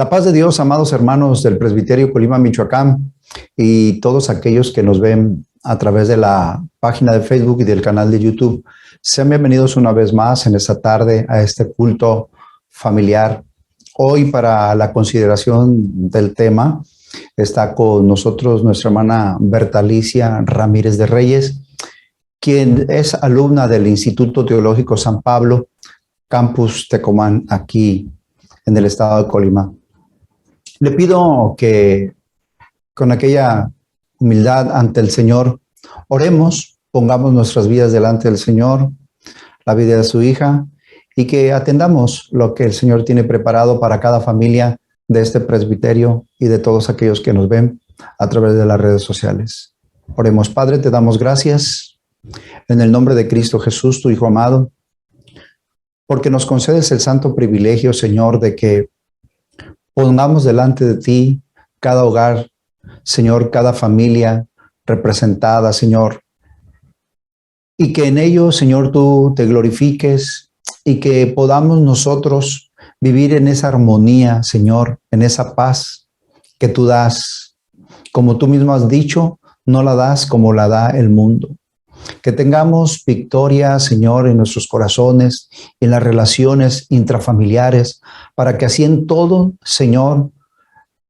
La paz de Dios, amados hermanos del Presbiterio Colima, Michoacán, y todos aquellos que nos ven a través de la página de Facebook y del canal de YouTube. Sean bienvenidos una vez más en esta tarde a este culto familiar. Hoy, para la consideración del tema, está con nosotros nuestra hermana Bertalicia Ramírez de Reyes, quien es alumna del Instituto Teológico San Pablo, Campus Tecomán, aquí en el estado de Colima. Le pido que con aquella humildad ante el Señor oremos, pongamos nuestras vidas delante del Señor, la vida de su hija, y que atendamos lo que el Señor tiene preparado para cada familia de este presbiterio y de todos aquellos que nos ven a través de las redes sociales. Oremos. Padre, te damos gracias en el nombre de Cristo Jesús, tu Hijo amado, porque nos concedes el santo privilegio, Señor, de que pongamos delante de ti cada hogar, Señor, cada familia representada, Señor, y que en ello, Señor, tú te glorifiques y que podamos nosotros vivir en esa armonía, Señor, en esa paz que tú das. Como tú mismo has dicho, no la das como la da el mundo. Que tengamos victoria, Señor, en nuestros corazones, en las relaciones intrafamiliares, para que así en todo, Señor,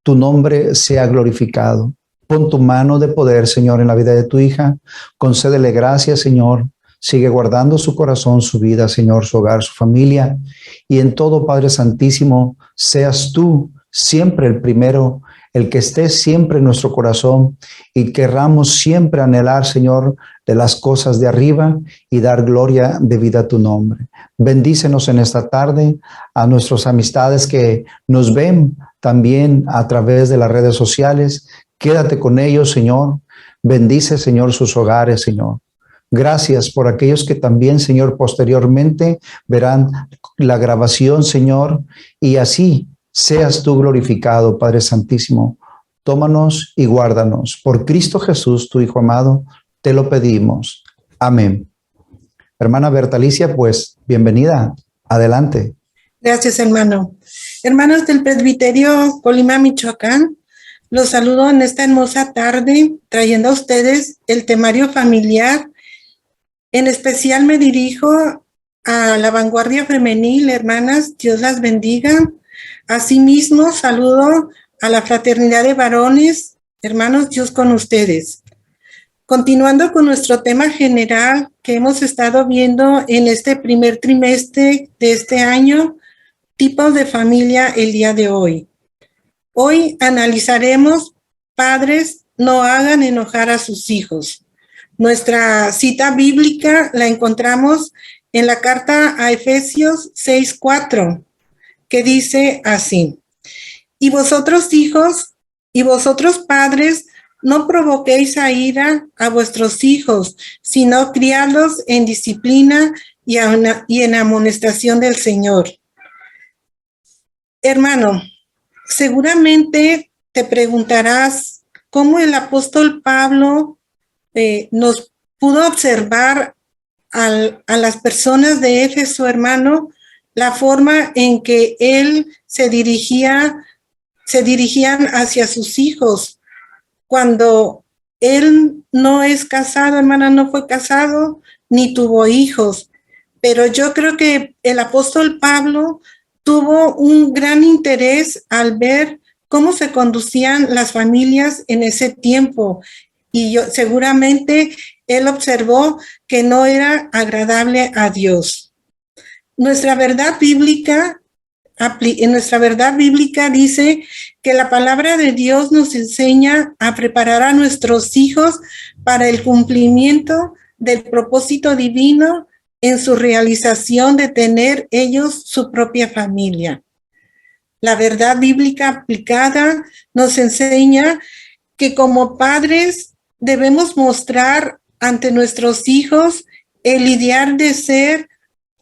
tu nombre sea glorificado. Pon tu mano de poder, Señor, en la vida de tu hija. Concédele gracias, Señor. Sigue guardando su corazón, su vida, Señor, su hogar, su familia. Y en todo, Padre Santísimo, seas tú siempre el primero, el que esté siempre en nuestro corazón, y querramos siempre anhelar, Señor, de las cosas de arriba y dar gloria de vida a tu nombre. Bendícenos en esta tarde a nuestras amistades que nos ven también a través de las redes sociales. Quédate con ellos, Señor. Bendice, Señor, sus hogares, Señor. Gracias por aquellos que también, Señor, posteriormente verán la grabación, Señor, y así seas tú glorificado, Padre Santísimo. Tómanos y guárdanos. Por Cristo Jesús, tu Hijo amado, te lo pedimos. Amén. Hermana Bertalicia, pues, bienvenida. Adelante. Gracias, hermano. Hermanos del Presbiterio Colima, Michoacán, los saludo en esta hermosa tarde, trayendo a ustedes el temario familiar. En especial me dirijo a la vanguardia femenil, hermanas, Dios las bendiga. Asimismo, saludo a la fraternidad de varones, hermanos, Dios con ustedes. Continuando con nuestro tema general que hemos estado viendo en este primer trimestre de este año, tipos de familia el día de hoy. Hoy analizaremos: padres, no hagan enojar a sus hijos. Nuestra cita bíblica la encontramos en la carta a Efesios 6:4, que dice así: y vosotros hijos, y vosotros padres, no provoquéis a ira a vuestros hijos, sino criadlos en disciplina y en amonestación del Señor. Hermano, seguramente te preguntarás cómo el apóstol Pablo nos pudo observar a las personas de Éfeso, hermano, la forma en que él se dirigían hacia sus hijos. Cuando él no es casado, hermana, no fue casado ni tuvo hijos, pero yo creo que el apóstol Pablo tuvo un gran interés al ver cómo se conducían las familias en ese tiempo, y seguramente él observó que no era agradable a Dios. En nuestra verdad bíblica dice que la palabra de Dios nos enseña a preparar a nuestros hijos para el cumplimiento del propósito divino en su realización de tener ellos su propia familia. La verdad bíblica aplicada nos enseña que como padres debemos mostrar ante nuestros hijos el ideal de ser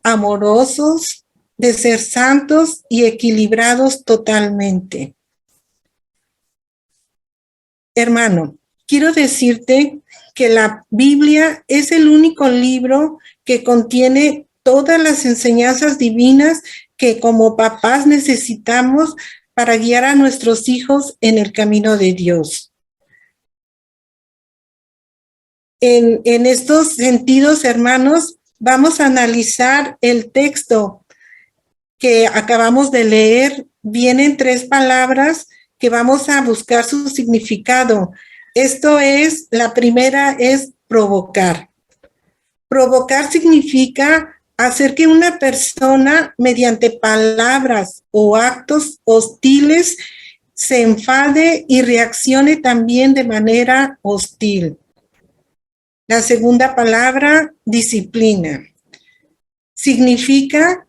amorosos, de ser santos y equilibrados totalmente. Hermano, quiero decirte que la Biblia es el único libro que contiene todas las enseñanzas divinas que como papás necesitamos para guiar a nuestros hijos en el camino de Dios. En estos sentidos, hermanos, vamos a analizar el texto que acabamos de leer. Vienen 3 palabras que vamos a buscar su significado. Esto es, la primera es provocar. Provocar significa hacer que una persona, mediante palabras o actos hostiles, se enfade y reaccione también de manera hostil. La segunda palabra, disciplina. Significa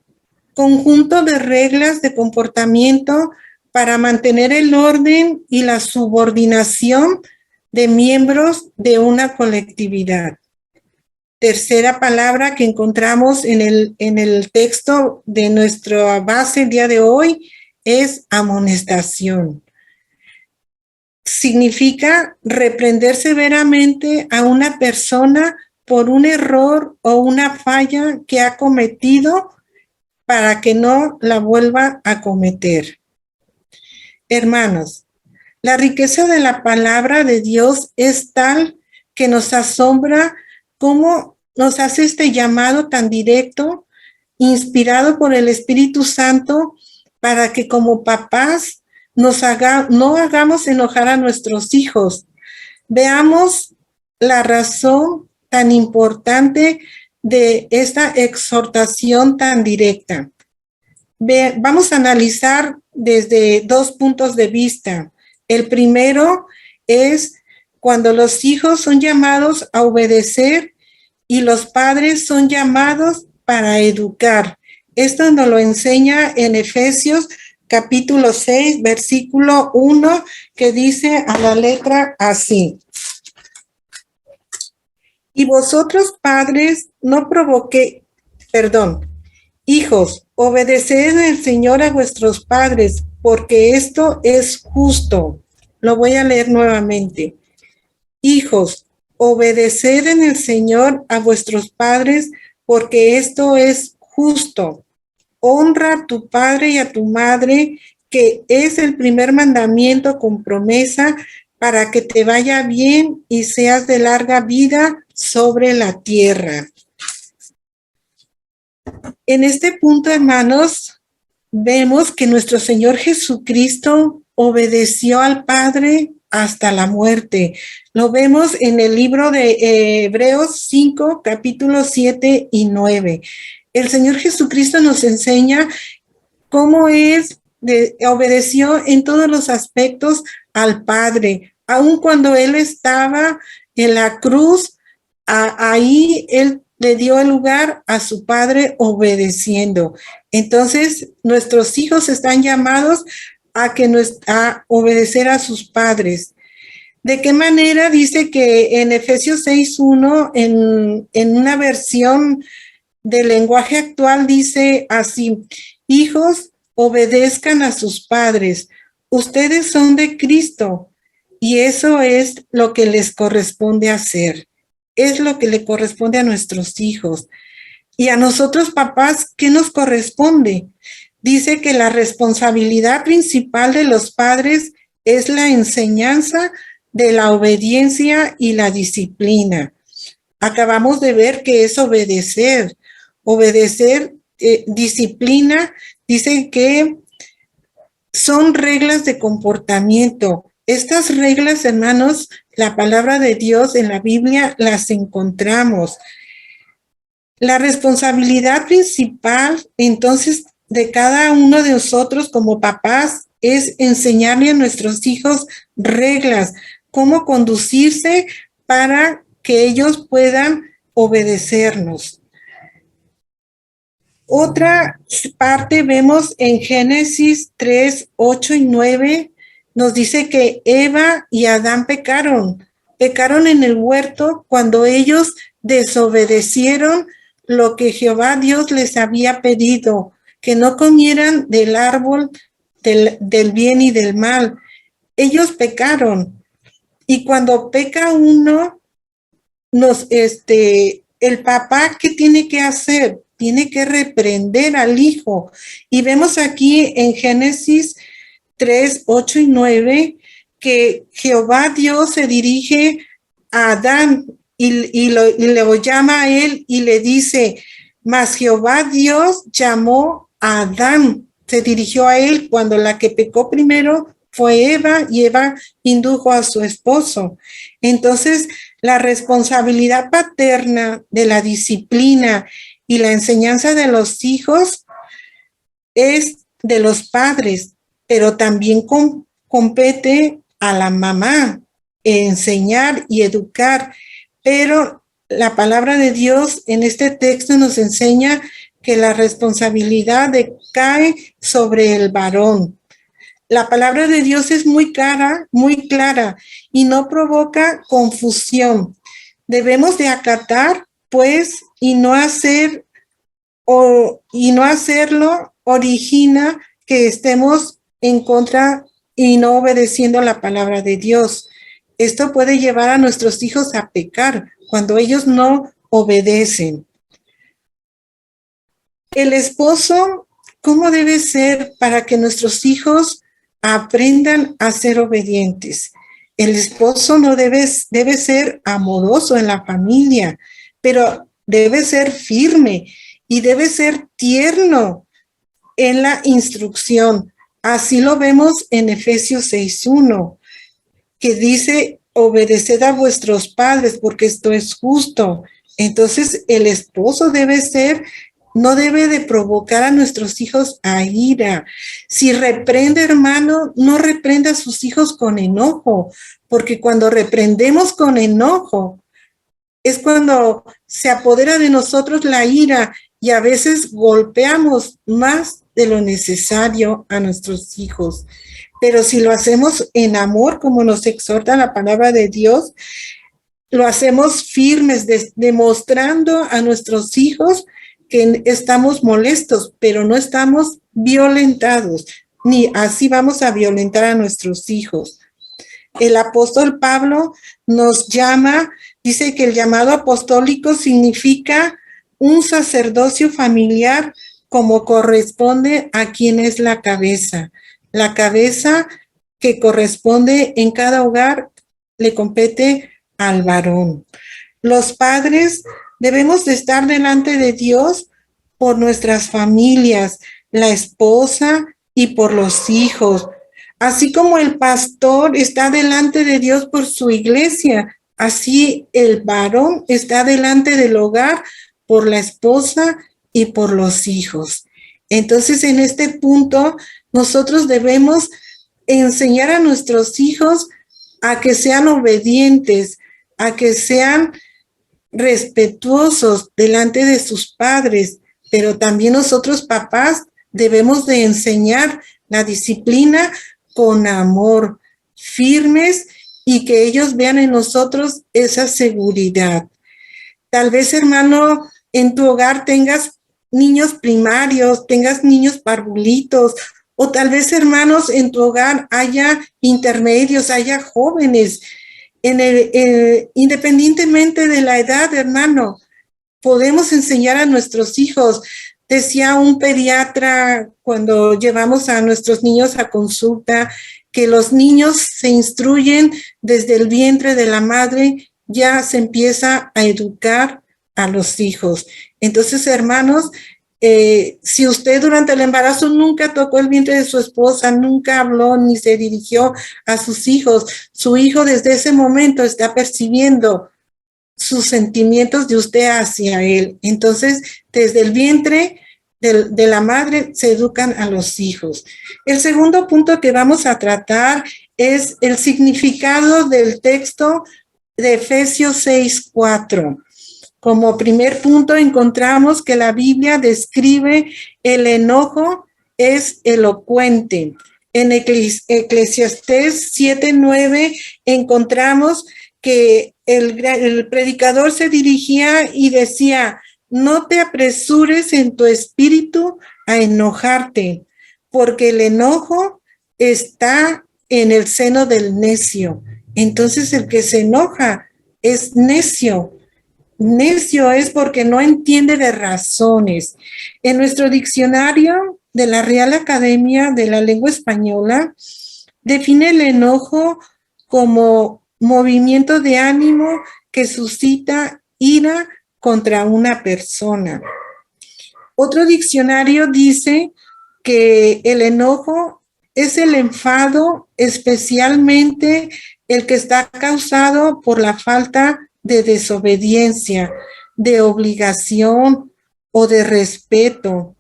conjunto de reglas de comportamiento para mantener el orden y la subordinación de miembros de una colectividad. Tercera palabra que encontramos en el texto de nuestra base el día de hoy es amonestación. Significa reprender severamente a una persona por un error o una falla que ha cometido para que no la vuelva a cometer. Hermanos, la riqueza de la palabra de Dios es tal que nos asombra cómo nos hace este llamado tan directo, inspirado por el Espíritu Santo, para que como papás no hagamos enojar a nuestros hijos. Veamos la razón tan importante de esta exhortación tan directa. Vamos a analizar desde 2 puntos de vista. El primero es cuando los hijos son llamados a obedecer y los padres son llamados para educar. Esto nos lo enseña en Efesios capítulo 6, versículo 1, que dice a la letra así: y vosotros padres hijos, obedeced en el Señor a vuestros padres, porque esto es justo. Lo voy a leer nuevamente. Hijos, obedeced en el Señor a vuestros padres, porque esto es justo. Honra a tu padre y a tu madre, que es el primer mandamiento con promesa, para que te vaya bien y seas de larga vida sobre la tierra. En este punto, hermanos, vemos que nuestro Señor Jesucristo obedeció al Padre hasta la muerte. Lo vemos en el libro de Hebreos 5, capítulos 7 y 9. El Señor Jesucristo nos enseña cómo obedeció en todos los aspectos al Padre. Aun cuando Él estaba en la cruz, ahí Él le dio el lugar a su Padre obedeciendo. Entonces, nuestros hijos están llamados a obedecer a sus padres. ¿De qué manera? Dice que en Efesios 6:1, en una versión del lenguaje actual, dice así: hijos, obedezcan a sus padres. Ustedes son de Cristo y eso es lo que les corresponde hacer. Es lo que le corresponde a nuestros hijos. Y a nosotros, papás, ¿qué nos corresponde? Dice que la responsabilidad principal de los padres es la enseñanza de la obediencia y la disciplina. Acabamos de ver que es obedecer. Disciplina, dice que son reglas de comportamiento. Estas reglas, hermanos, la palabra de Dios en la Biblia las encontramos. La responsabilidad principal, entonces, de cada uno de nosotros como papás es enseñarle a nuestros hijos reglas, cómo conducirse para que ellos puedan obedecernos. Otra parte vemos en Génesis 3, 8 y 9, nos dice que Eva y Adán pecaron en el huerto cuando ellos desobedecieron lo que Jehová Dios les había pedido, que no comieran del árbol del bien y del mal. Ellos pecaron. Y cuando peca uno, el papá, ¿qué tiene que hacer? Tiene que reprender al hijo. Y vemos aquí en Génesis 3, 8 y 9, que Jehová Dios se dirige a Adán y lo llama a él y le dice, mas Jehová Dios llamó a Adán, se dirigió a él cuando la que pecó primero fue Eva y Eva indujo a su esposo. Entonces, la responsabilidad paterna de la disciplina y la enseñanza de los hijos es de los padres, pero también compete a la mamá enseñar y educar. Pero la palabra de Dios en este texto nos enseña que la responsabilidad cae sobre el varón. La palabra de Dios es muy clara y no provoca confusión. Debemos de acatar, pues, y no hacerlo origina que estemos en contra y no obedeciendo la palabra de Dios. Esto puede llevar a nuestros hijos a pecar cuando ellos no obedecen. El esposo, ¿cómo debe ser para que nuestros hijos aprendan a ser obedientes? El esposo no debe ser amoroso en la familia, pero debe ser firme y debe ser tierno en la instrucción. Así lo vemos en Efesios 6:1, que dice, obedeced a vuestros padres porque esto es justo. Entonces, el esposo no debe de provocar a nuestros hijos a ira. Si reprende, hermano, no reprenda a sus hijos con enojo, porque cuando reprendemos con enojo, es cuando se apodera de nosotros la ira y a veces golpeamos más de lo necesario a nuestros hijos. Pero si lo hacemos en amor, como nos exhorta la palabra de Dios, lo hacemos firmes, demostrando a nuestros hijos que estamos molestos, pero no estamos violentados, ni así vamos a violentar a nuestros hijos. El apóstol Pablo nos llama, dice que el llamado apostólico significa un sacerdocio familiar como corresponde a quien es la cabeza. La cabeza que corresponde en cada hogar le compete al varón. Los padres debemos de estar delante de Dios por nuestras familias, la esposa y por los hijos. Así como el pastor está delante de Dios por su iglesia, así el varón está delante del hogar por la esposa y por los hijos. Entonces, en este punto, nosotros debemos enseñar a nuestros hijos a que sean obedientes, a que sean respetuosos delante de sus padres, pero también nosotros papás debemos de enseñar la disciplina con amor, firmes, y que ellos vean en nosotros esa seguridad. Tal vez, hermano, en tu hogar tengas niños primarios, tengas niños parvulitos, o tal vez, hermanos, en tu hogar haya intermedios, haya jóvenes. Independientemente de la edad, hermano, podemos enseñar a nuestros hijos. Decía un pediatra cuando llevamos a nuestros niños a consulta que los niños se instruyen desde el vientre de la madre, ya se empieza a educar a los hijos. Entonces, hermanos, si usted durante el embarazo nunca tocó el vientre de su esposa, nunca habló ni se dirigió a sus hijos, su hijo desde ese momento está percibiendo sus sentimientos de usted hacia él. Entonces, desde el vientre de la madre se educan a los hijos. El segundo punto que vamos a tratar es el significado del texto de Efesios 6:4. Como primer punto encontramos que la Biblia describe el enojo es elocuente. En Eclesiastés 7:9 encontramos que el predicador se dirigía y decía, no te apresures en tu espíritu a enojarte, porque el enojo está en el seno del necio. Entonces el que se enoja es necio. Necio es porque no entiende de razones. En nuestro diccionario de la Real Academia de la Lengua Española define el enojo como movimiento de ánimo que suscita ira contra una persona. Otro diccionario dice que el enojo es el enfado, especialmente el que está causado por la falta de desobediencia, de obligación o de respeto.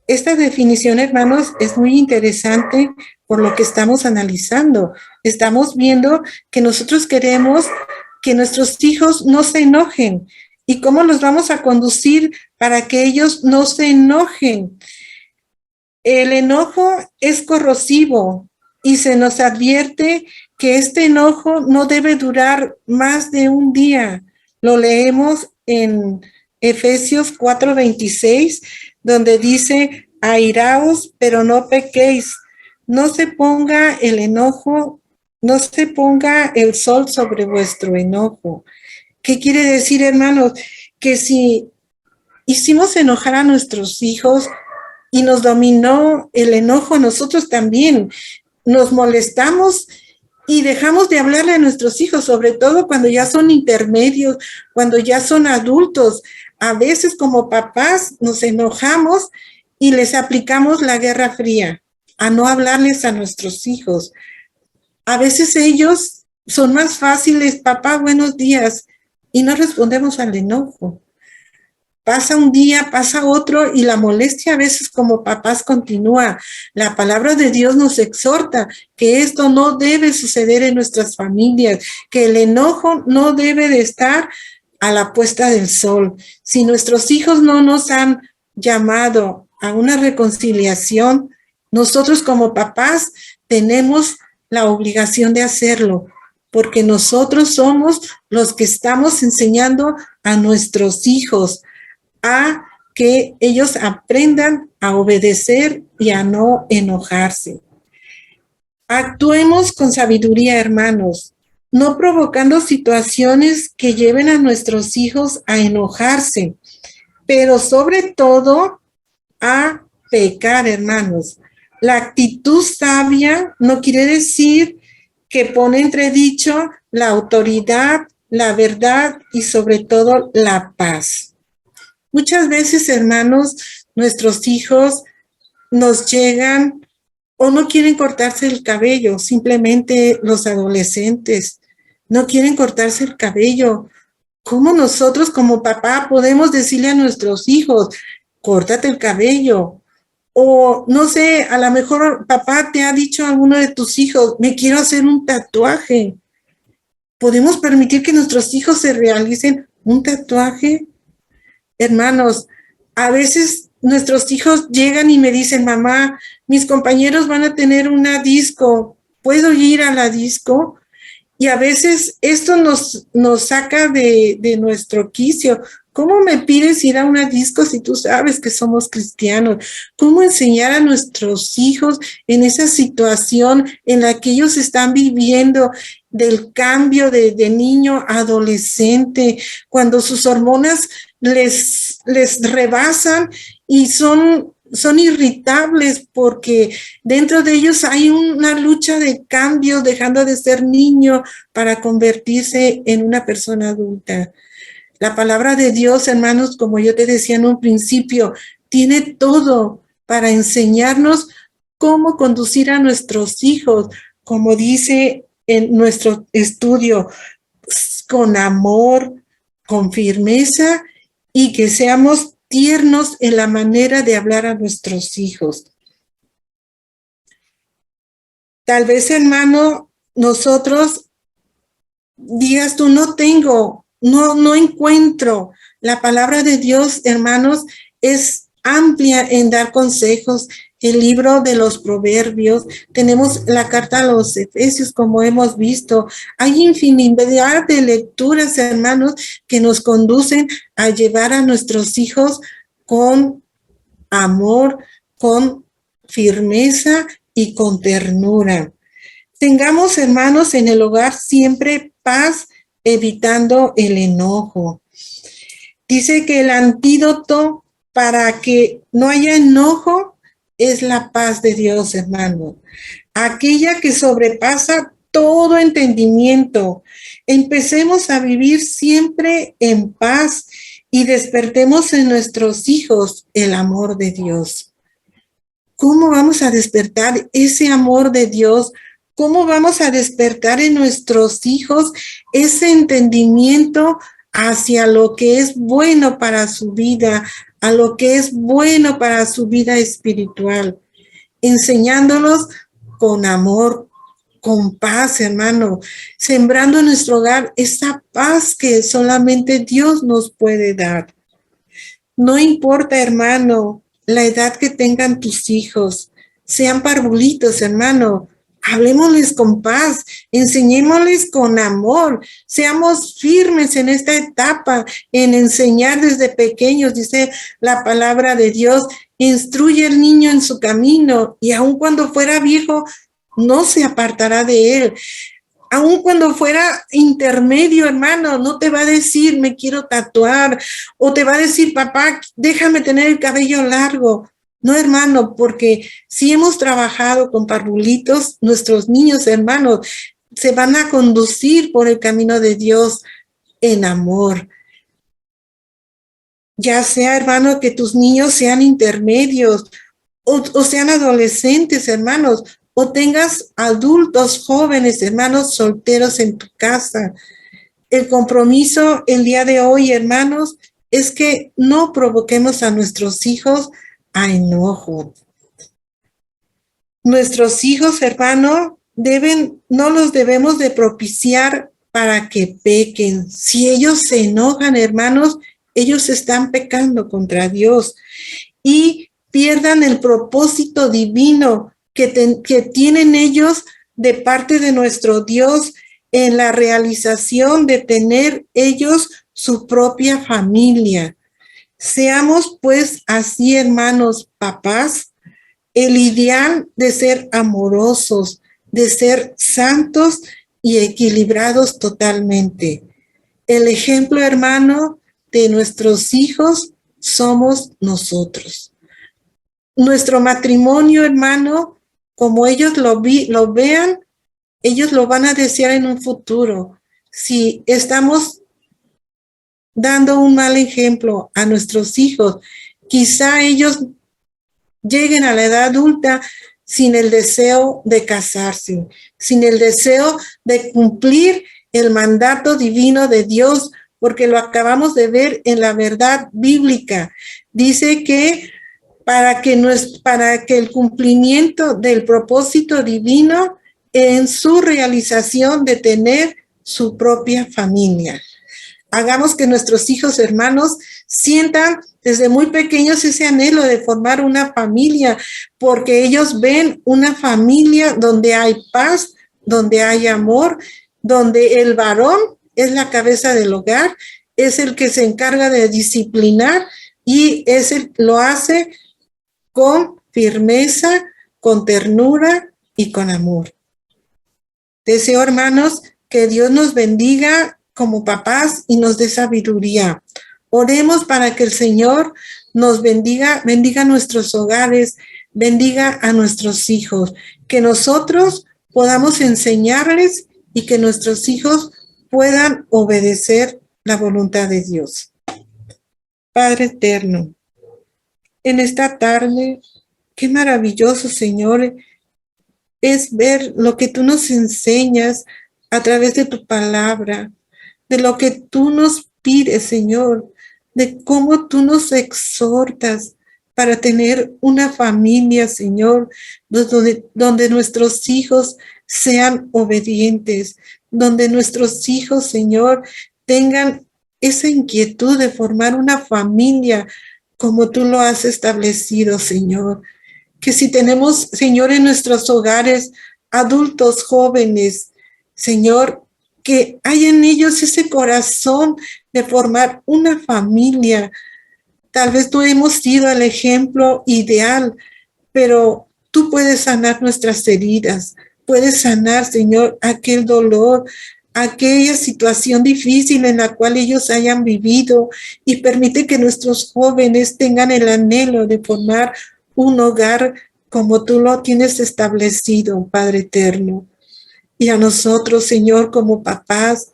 Esta definición, hermanos, es muy interesante por lo que estamos analizando. Estamos viendo que nosotros queremos que nuestros hijos no se enojen. ¿Y cómo los vamos a conducir para que ellos no se enojen? El enojo es corrosivo y se nos advierte que este enojo no debe durar más de un día. Lo leemos en Efesios 4:26, donde dice: airaos, pero no pequéis. No se ponga el enojo, no se ponga el sol sobre vuestro enojo. ¿Qué quiere decir, hermanos? Que si hicimos enojar a nuestros hijos y nos dominó el enojo, nosotros también nos molestamos y dejamos de hablarle a nuestros hijos, sobre todo cuando ya son intermedios, cuando ya son adultos. A veces como papás nos enojamos y les aplicamos la Guerra Fría, a no hablarles a nuestros hijos. A veces ellos son más fáciles: papá, buenos días, y no respondemos al enojo. Pasa un día, pasa otro, y la molestia a veces como papás continúa. La palabra de Dios nos exhorta que esto no debe suceder en nuestras familias, que el enojo no debe de estar a la puesta del sol. Si nuestros hijos no nos han llamado a una reconciliación, nosotros como papás tenemos la obligación de hacerlo, porque nosotros somos los que estamos enseñando a nuestros hijos a que ellos aprendan a obedecer y a no enojarse. Actuemos con sabiduría, hermanos, no provocando situaciones que lleven a nuestros hijos a enojarse, pero sobre todo a pecar, hermanos. La actitud sabia no quiere decir que pone entredicho la autoridad, la verdad y sobre todo la paz. Muchas veces, hermanos, nuestros hijos nos llegan o no quieren cortarse el cabello. Simplemente los adolescentes no quieren cortarse el cabello. ¿Cómo nosotros como papá podemos decirle a nuestros hijos: córtate el cabello? O no sé, a lo mejor papá te ha dicho a alguno de tus hijos: me quiero hacer un tatuaje. ¿Podemos permitir que nuestros hijos se realicen un tatuaje? Hermanos, a veces nuestros hijos llegan y me dicen: mamá, mis compañeros van a tener una disco, ¿puedo ir a la disco? Y a veces esto nos saca de nuestro quicio. ¿Cómo me pides ir a una disco si tú sabes que somos cristianos? ¿Cómo enseñar a nuestros hijos en esa situación en la que ellos están viviendo del cambio de niño a adolescente, cuando sus hormonas les rebasan y son irritables porque dentro de ellos hay una lucha de cambio, dejando de ser niño para convertirse en una persona adulta? La palabra de Dios, hermanos, como yo te decía en un principio, tiene todo para enseñarnos cómo conducir a nuestros hijos, como dice en nuestro estudio, con amor, con firmeza, y que seamos tiernos en la manera de hablar a nuestros hijos. Tal vez, hermano, nosotros digas tú: no encuentro. La palabra de Dios, hermanos, es amplia en dar consejos. El libro de los Proverbios, tenemos la carta a los Efesios, como hemos visto. Hay infinidad de lecturas, hermanos, que nos conducen a llevar a nuestros hijos con amor, con firmeza y con ternura. Tengamos, hermanos, en el hogar siempre paz, evitando el enojo. Dice que el antídoto para que no haya enojo es la paz de Dios, hermano. Aquella que sobrepasa todo entendimiento. Empecemos a vivir siempre en paz y despertemos en nuestros hijos el amor de Dios. ¿Cómo vamos a despertar ese amor de Dios? ¿Cómo vamos a despertar en nuestros hijos ese entendimiento hacia lo que es bueno para su vida, a lo que es bueno para su vida espiritual? Enseñándolos con amor, con paz, hermano, sembrando en nuestro hogar esa paz que solamente Dios nos puede dar. No importa, hermano, la edad que tengan tus hijos, sean parvulitos, hermano, hablemosles con paz, enseñémosles con amor, seamos firmes en esta etapa, en enseñar desde pequeños, dice la palabra de Dios, instruye al niño en su camino y aun cuando fuera viejo, no se apartará de él. Aun cuando fuera intermedio, hermano, no te va a decir, me quiero tatuar, o te va a decir, papá, déjame tener el cabello largo. No, hermano, porque si hemos trabajado con parvulitos, nuestros niños, hermanos, se van a conducir por el camino de Dios en amor. Ya sea, hermano, que tus niños sean intermedios o sean adolescentes, hermanos, o tengas adultos jóvenes, hermanos, solteros en tu casa. El compromiso el día de hoy, hermanos, es que no provoquemos a nuestros hijos a enojo. Nuestros hijos, hermano, no los debemos de propiciar para que pequen. Si ellos se enojan, hermanos, ellos están pecando contra Dios y pierdan el propósito divino que tienen ellos de parte de nuestro Dios en la realización de tener ellos su propia familia. Seamos pues así, hermanos, papás, el ideal de ser amorosos, de ser santos y equilibrados totalmente. El ejemplo, hermano, de nuestros hijos somos nosotros. Nuestro matrimonio, hermano, como ellos lo vean, ellos lo van a desear en un futuro. Si estamos dando un mal ejemplo a nuestros hijos, quizá ellos lleguen a la edad adulta sin el deseo de casarse, sin el deseo de cumplir el mandato divino de Dios, porque lo acabamos de ver en la verdad bíblica. Dice que para que el cumplimiento del propósito divino en su realización de tener su propia familia. Hagamos que nuestros hijos, hermanos, sientan desde muy pequeños ese anhelo de formar una familia, porque ellos ven una familia donde hay paz, donde hay amor, donde el varón es la cabeza del hogar, es el que se encarga de disciplinar y lo hace con firmeza, con ternura y con amor. Deseo, hermanos, que Dios nos bendiga como papás y nos dé sabiduría. Oremos para que el Señor nos bendiga nuestros hogares, bendiga a nuestros hijos, que nosotros podamos enseñarles y que nuestros hijos puedan obedecer la voluntad de Dios. Padre eterno, en esta tarde, qué maravilloso, Señor, es ver lo que tú nos enseñas a través de tu palabra, de lo que tú nos pides, Señor, de cómo tú nos exhortas para tener una familia, Señor, donde nuestros hijos sean obedientes, donde nuestros hijos, Señor, tengan esa inquietud de formar una familia como tú lo has establecido, Señor. Que si tenemos, Señor, en nuestros hogares adultos jóvenes, Señor, que hay en ellos ese corazón de formar una familia. Tal vez no hemos sido el ejemplo ideal, pero tú puedes sanar nuestras heridas, puedes sanar, Señor, aquel dolor, aquella situación difícil en la cual ellos hayan vivido, y permite que nuestros jóvenes tengan el anhelo de formar un hogar como tú lo tienes establecido, Padre eterno. Y a nosotros, Señor, como papás,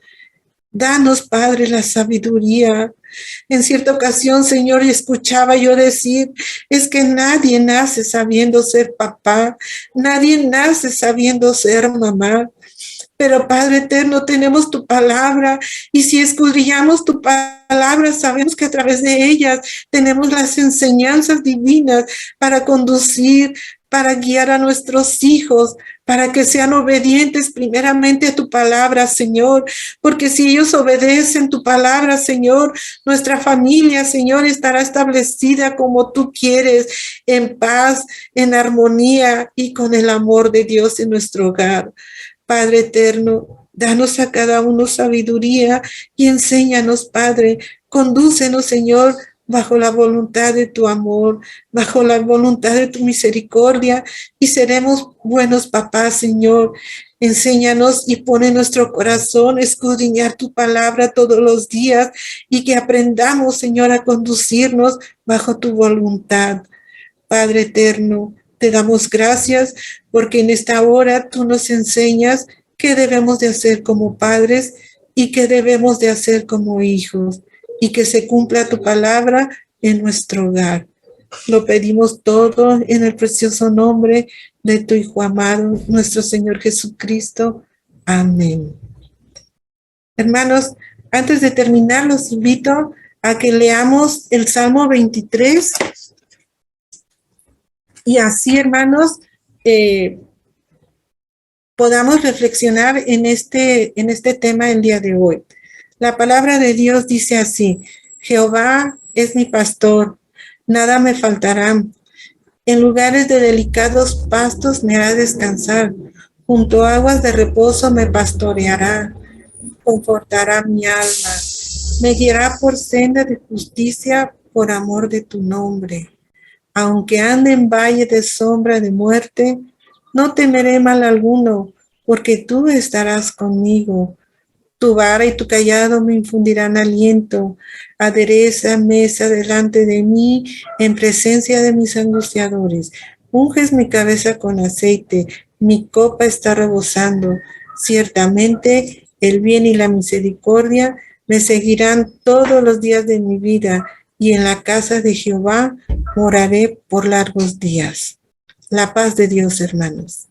danos, Padre, la sabiduría. En cierta ocasión, Señor, escuchaba yo decir, es que nadie nace sabiendo ser papá, nadie nace sabiendo ser mamá. Pero Padre eterno, tenemos tu palabra y si escudriñamos tu palabra, sabemos que a través de ellas tenemos las enseñanzas divinas para conducir, para guiar a nuestros hijos, para que sean obedientes primeramente a tu palabra, Señor, porque si ellos obedecen tu palabra, Señor, nuestra familia, Señor, estará establecida como tú quieres, en paz, en armonía y con el amor de Dios en nuestro hogar. Padre eterno, danos a cada uno sabiduría y enséñanos, Padre, condúcenos, Señor, bajo la voluntad de tu amor, bajo la voluntad de tu misericordia, y seremos buenos papás, Señor. Enséñanos y pone en nuestro corazón escudriñar tu palabra todos los días y que aprendamos, Señor, a conducirnos bajo tu voluntad. Padre eterno, te damos gracias porque en esta hora tú nos enseñas qué debemos de hacer como padres y qué debemos de hacer como hijos, y que se cumpla tu palabra en nuestro hogar. Lo pedimos todo en el precioso nombre de tu Hijo amado, nuestro Señor Jesucristo. Amén. Hermanos, antes de terminar, los invito a que leamos el Salmo 23. Y así, hermanos, podamos reflexionar en este tema el día de hoy. La palabra de Dios dice así: Jehová es mi pastor, nada me faltará. En lugares de delicados pastos me hará descansar, junto a aguas de reposo me pastoreará, confortará mi alma, me guiará por senda de justicia por amor de tu nombre. Aunque ande en valle de sombra de muerte, no temeré mal alguno, porque tú estarás conmigo. Tu vara y tu callado me infundirán aliento. Adereza mesa delante de mí en presencia de mis angustiadores. Unges mi cabeza con aceite, mi copa está rebosando. Ciertamente el bien y la misericordia me seguirán todos los días de mi vida, y en la casa de Jehová moraré por largos días. La paz de Dios, hermanos.